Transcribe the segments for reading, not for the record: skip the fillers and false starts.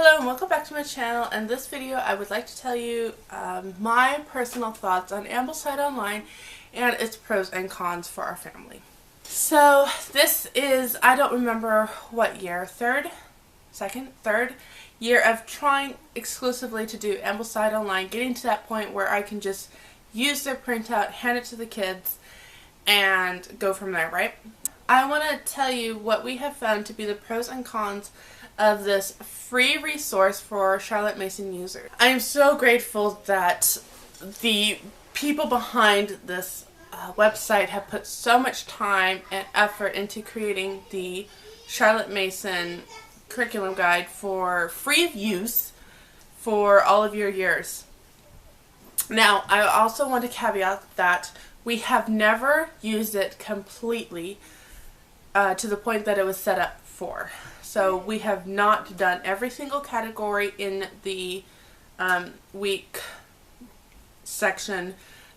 Hello and welcome back to my channel. In this video I would like to tell you my personal thoughts on Ambleside Online and its pros and cons for our family. So this is, I don't remember what year, third year of trying exclusively to do Ambleside Online, getting to that point where I can just use their printout, hand it to the kids, and go from there, right? I want to tell you what we have found to be the pros and cons of this free resource for Charlotte Mason users. I am so grateful that the people behind this website have put so much time and effort into creating the Charlotte Mason curriculum guide for free of use for all of your years. Now, I also want to caveat that we have never used it completely to the point that it was set up for. So we have not done every single category in the week section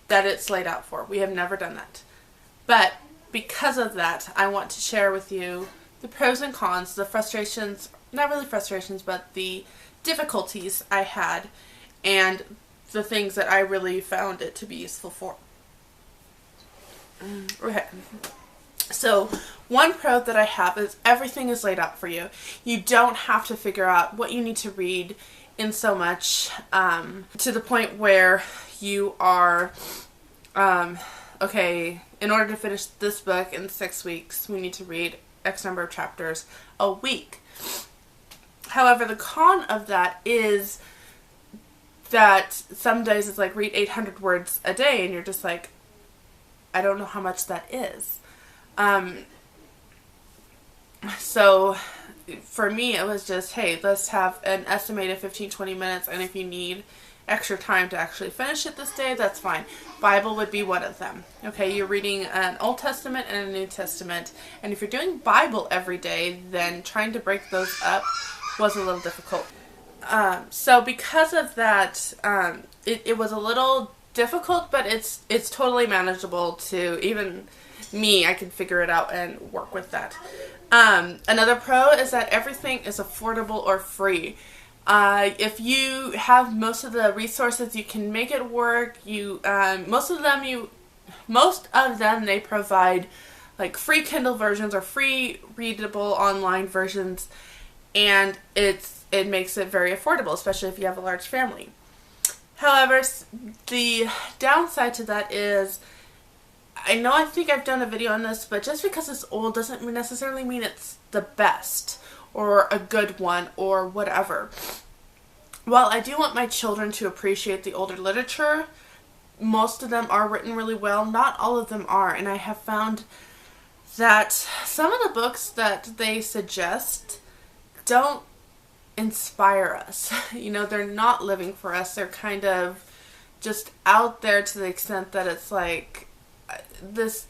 that it's laid out for. We have never done that. But because of that, I want to share with you the pros and cons, the frustrations, not really frustrations, but the difficulties I had and the things that I really found it to be useful for. Okay. So one pro that I have is everything is laid out for you. You don't have to figure out what you need to read in so much to the point where you are, okay, in order to finish this book in 6 weeks, we need to read X number of chapters a week. However, the con of that is that some days it's like read 800 words a day and you're just like, I don't know how much that is. So for me it was just, hey, let's have an estimated 15-20 minutes, and if you need extra time to actually finish it this day, that's fine. Bible would be one of them. Okay, you're reading an Old Testament and a New Testament, and if you're doing Bible every day, then trying to break those up was a little difficult. So because of that, it was a little difficult, but it's totally manageable. To even me, I can figure it out and work with that. Another pro is that everything is affordable or free. If you have most of the resources, you can make it work. Most of them they provide like free Kindle versions or free readable online versions, and it makes it very affordable, especially if you have a large family. However, the downside to that is, I think I've done a video on this, but just because it's old doesn't necessarily mean it's the best or a good one or whatever. While I do want my children to appreciate the older literature, most of them are written really well. Not all of them are, and I have found that some of the books that they suggest don't inspire us. You know, they're not living for us. They're kind of just out there to the extent that it's like, this,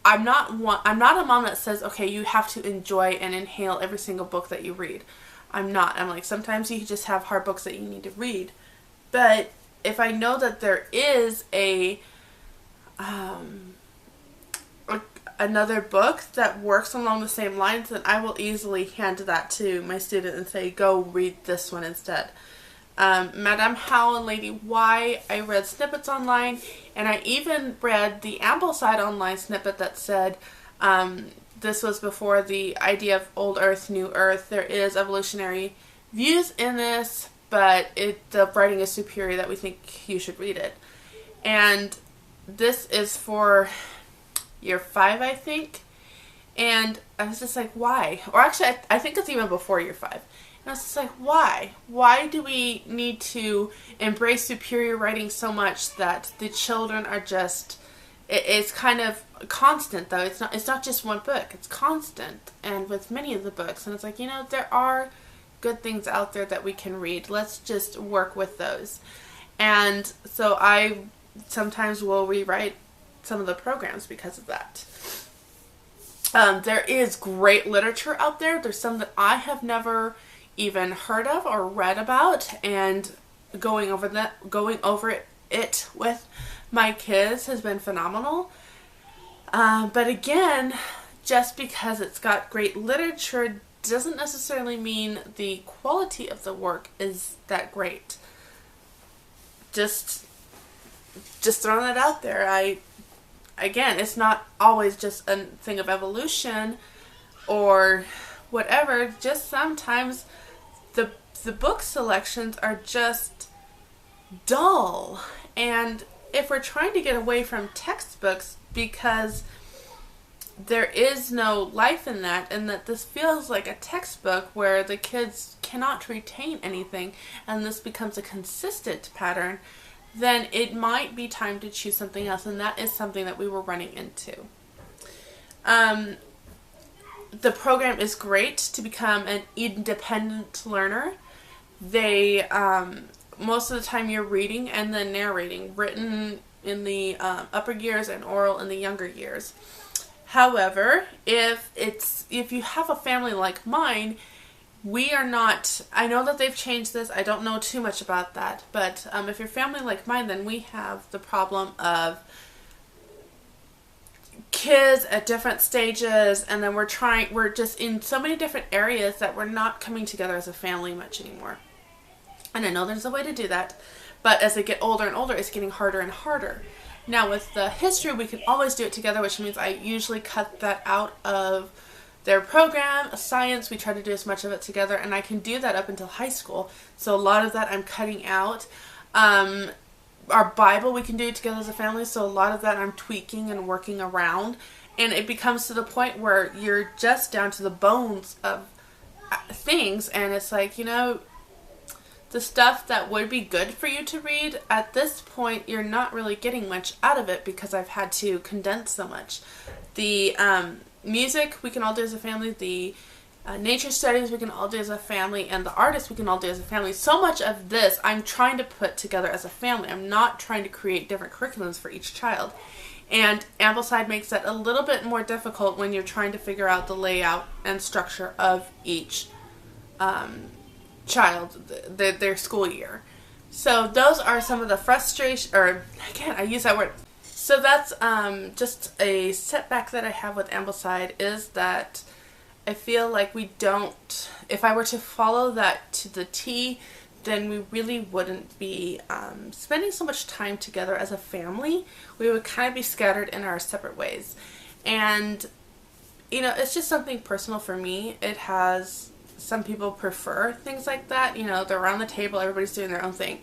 I'm not a mom that says, okay, you have to enjoy and inhale every single book that you read. I'm not. I'm like, sometimes you just have hard books that you need to read. But if I know that there is another book that works along the same lines, then I will easily hand that to my student and say, go read this one instead. Madame How and Lady Y, I read snippets online, and I even read the Ambleside Online snippet that said, this was before the idea of old Earth, new Earth. There is evolutionary views in this, but the writing is superior, that we think you should read it. And this is for year 5, I think. And I was just like, why? Or actually, I think it's even before year 5. And I was just like, why? Why do we need to embrace superior writing so much that the children are just, it's kind of constant though. It's not just one book, it's constant. And with many of the books, and it's like, you know, there are good things out there that we can read. Let's just work with those. And so I sometimes will rewrite some of the programs because of that. There is great literature out there. There's some that I have never even heard of or read about, and going over it with my kids has been phenomenal. But again, just because it's got great literature doesn't necessarily mean the quality of the work is that great. Just throwing it out there. Again, it's not always just a thing of evolution or whatever. Just sometimes the book selections are just dull. And if we're trying to get away from textbooks because there is no life in that, and that this feels like a textbook where the kids cannot retain anything, and this becomes a consistent pattern, then it might be time to choose something else, and that is something that we were running into. The program is great to become an independent learner. They, most of the time you're reading and then narrating, written in the upper years and oral in the younger years. However, if you have a family like mine, we are not, I know that they've changed this, I don't know too much about that, but if you're family like mine, then we have the problem of kids at different stages, and then we're just in so many different areas that we're not coming together as a family much anymore. And I know there's a way to do that, but as they get older and older, it's getting harder and harder. Now with the history, we can always do it together, which means I usually cut that out of their program. Science, we try to do as much of it together, and I can do that up until high school. So a lot of that I'm cutting out. Our Bible, we can do it together as a family, so a lot of that I'm tweaking and working around. And it becomes to the point where you're just down to the bones of things, and it's like, the stuff that would be good for you to read, at this point, you're not really getting much out of it because I've had to condense so much. The music, we can all do as a family. The nature studies, we can all do as a family. And the artists, we can all do as a family. So much of this, I'm trying to put together as a family. I'm not trying to create different curriculums for each child. And Ambleside makes that a little bit more difficult when you're trying to figure out the layout and structure of each child, their school year. So those are some of the frustration, or again, I use that word. So that's just a setback that I have with Ambleside, is that I feel like we don't, if I were to follow that to the T, then we really wouldn't be spending so much time together as a family. We would kind of be scattered in our separate ways. And, it's just something personal for me. It has, some people prefer things like that. They're around the table, everybody's doing their own thing.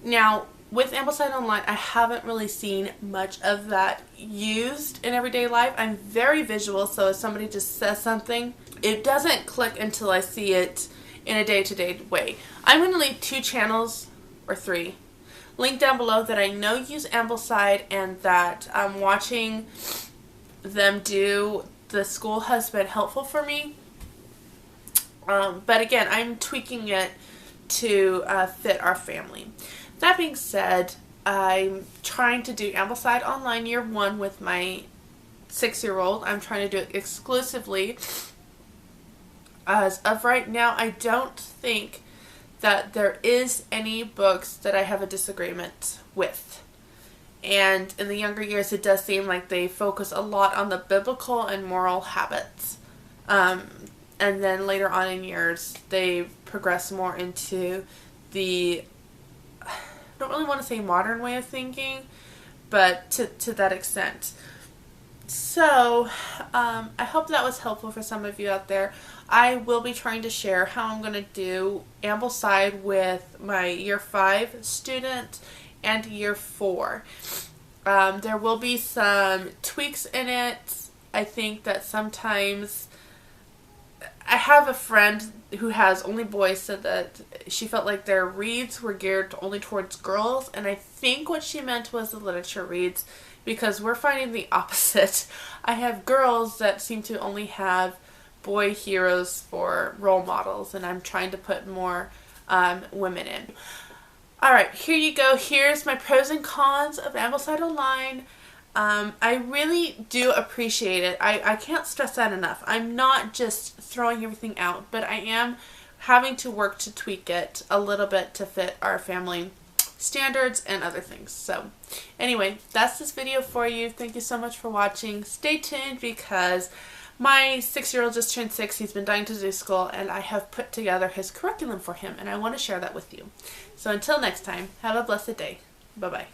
Now, with Ambleside Online, I haven't really seen much of that used in everyday life. I'm very visual, so if somebody just says something, it doesn't click until I see it in a day-to-day way. I'm going to leave 2 channels, or 3, linked down below that I know use Ambleside, and that watching them do the school has been helpful for me. But again, I'm tweaking it to fit our family. That being said, I'm trying to do Ambleside Online Year 1 with my 6-year-old. I'm trying to do it exclusively. As of right now, I don't think that there is any books that I have a disagreement with. And in the younger years, it does seem like they focus a lot on the biblical and moral habits. And then later on in years, they progress more into the, I don't really want to say modern way of thinking, but to that extent. So, I hope that was helpful for some of you out there. I will be trying to share how I'm going to do Ambleside with my Year 5 student and Year 4. There will be some tweaks in it. I think that sometimes, I have a friend who has only boys, said that she felt like their reads were geared only towards girls, and I think what she meant was the literature reads, because we're finding the opposite. I have girls that seem to only have boy heroes for role models, and I'm trying to put more women in. Alright, here you go. Here's my pros and cons of Ambleside Online. I really do appreciate it. I can't stress that enough. I'm not just throwing everything out, but I am having to work to tweak it a little bit to fit our family standards and other things. So anyway, that's this video for you. Thank you so much for watching. Stay tuned because My 6-year-old just turned 6. He's been dying to do school, and I have put together his curriculum for him, and I want to share that with you. So until next time, have a blessed day. Bye-bye.